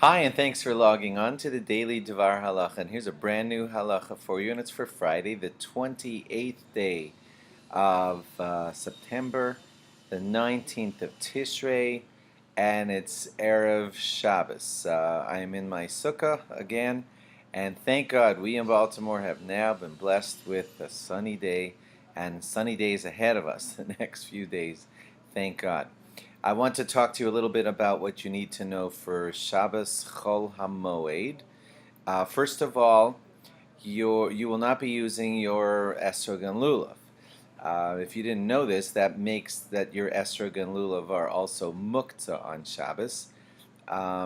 Hi, and thanks for logging on to the Daily DVAR Halacha. And here's a brand new halacha for you, and it's for Friday, the 28th day of September, the 19th of Tishrei, and it's Erev Shabbos. I am in my sukkah again, and thank God we in Baltimore have now been blessed with a sunny day and sunny days ahead of us the next few days. Thank God. I want to talk to you a little bit about what you need to know for Shabbos Chol HaMoed. First of all, you will not be using your esrog and lulav. If you didn't know this, that makes that your esrog and lulav are also Muktzah on Shabbos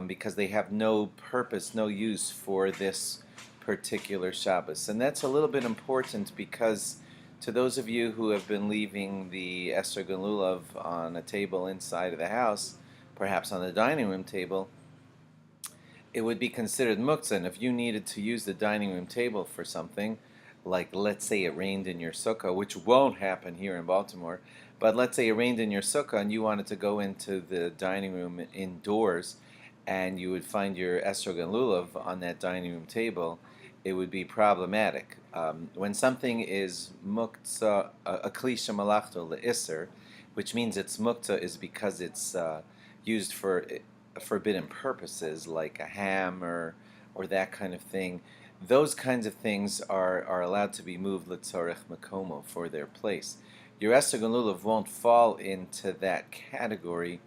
because they have no purpose, no use for this particular Shabbos. And that's a little bit important because to those of you who have been leaving the esrog and lulav on a table inside of the house, perhaps on the dining room table, it would be considered muktzah. And if you needed to use the dining room table for something, like let's say it rained in your sukkah, which won't happen here in Baltimore, but let's say it rained in your sukkah and you wanted to go into the dining room indoors and you would find your esrog and lulav on that dining room table, it would be problematic. When something is muktzah, a kli shemalachto le'isser, which means it's muktzah is because it's used for forbidden purposes like a ham or that kind of thing, those kinds of things are allowed to be moved letzorech makomo for their place. Your esrog and lulav won't fall into that category,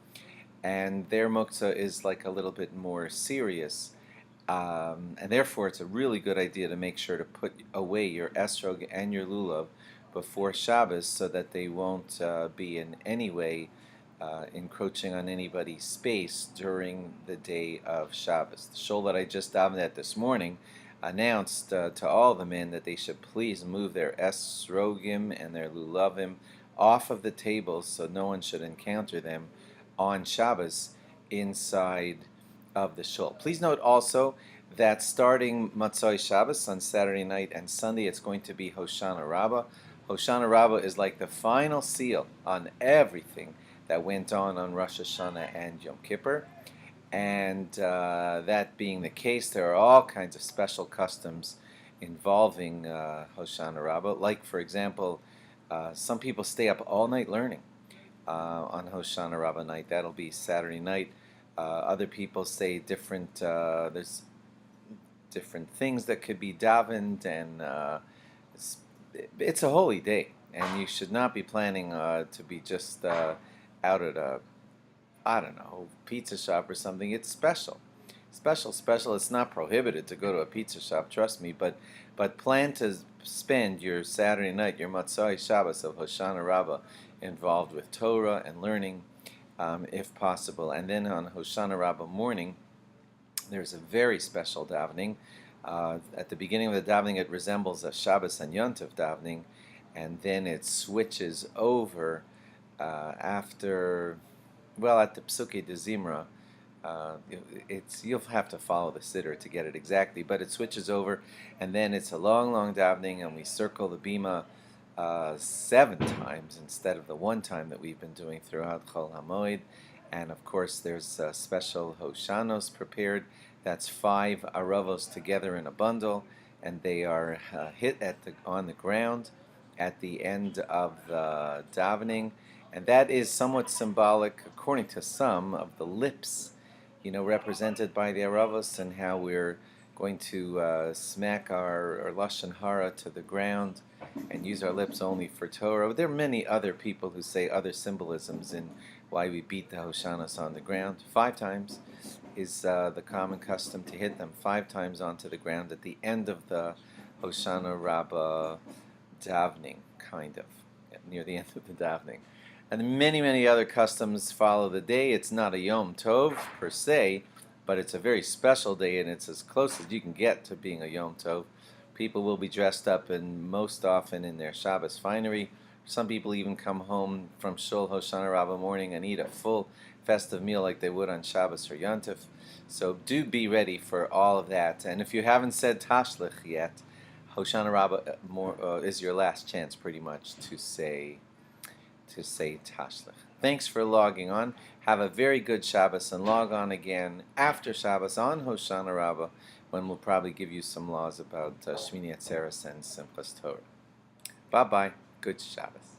and their muktzah is like a little bit more serious. And therefore, it's a really good idea to make sure to put away your esrog and your lulav before Shabbos so that they won't be in any way encroaching on anybody's space during the day of Shabbos. The shul that I just davened at this morning announced to all the men that they should please move their esrogim and their lulavim off of the tables so no one should encounter them on Shabbos inside of the shul. Please note also that starting Matzoi Shabbos on Saturday night and Sunday, it's going to be Hoshana Rabbah. Hoshana Rabbah is like the final seal on everything that went on Rosh Hashanah and Yom Kippur. And that being the case, there are all kinds of special customs involving Hoshana Rabbah. Like, for example, some people stay up all night learning on Hoshana Rabbah night. That'll be Saturday night. Other people say there's different things that could be davened, and it's a holy day, and you should not be planning to be just out at a, I don't know, pizza shop or something. It's special. Special. It's not prohibited to go to a pizza shop, trust me, but plan to spend your Saturday night, your Matzai Shabbos of Hoshana Rabbah, involved with Torah and learning, if possible. And then on Hoshana Rabbah morning, there's a very special davening. At the beginning of the davening, it resembles a Shabbos and Yontif davening, and then it switches over after, well, at the Psuke de Zimra. You'll have to follow the siddur to get it exactly, but it switches over, and then it's a long davening, and we circle the bima 7 times instead of the 1 time that we've been doing throughout Chol HaMoed. And of course, there's special Hoshanos prepared. That's 5 aravos together in a bundle, and they are hit on the ground at the end of the davening. And that is somewhat symbolic, according to some, of the lips, represented by the aravos, and how we're going to smack our lashon hara to the ground and use our lips only for Torah. There are many other people who say other symbolisms in why we beat the Hoshanas on the ground. 5 times is the common custom, to hit them 5 times onto the ground at the end of the Hoshana Rabbah davening, kind of, near the end of the davening. And many other customs follow the day. It's not a Yom Tov per se, but it's a very special day, and it's as close as you can get to being a Yom Tov. People will be dressed up, and most often in their Shabbos finery. Some people even come home from Shul Hoshana Rabbah morning and eat a full festive meal like they would on Shabbos or Yontif. So do be ready for all of that. And if you haven't said Tashlich yet, Hoshana Rabbah is your last chance, pretty much, to say Tashlich. Thanks for logging on. Have a very good Shabbos and log on again after Shabbos on Hoshana Rabbah, when we'll probably give you some laws about Shmini Atzeres and Simchas Torah. Bye-bye. Good Shabbos.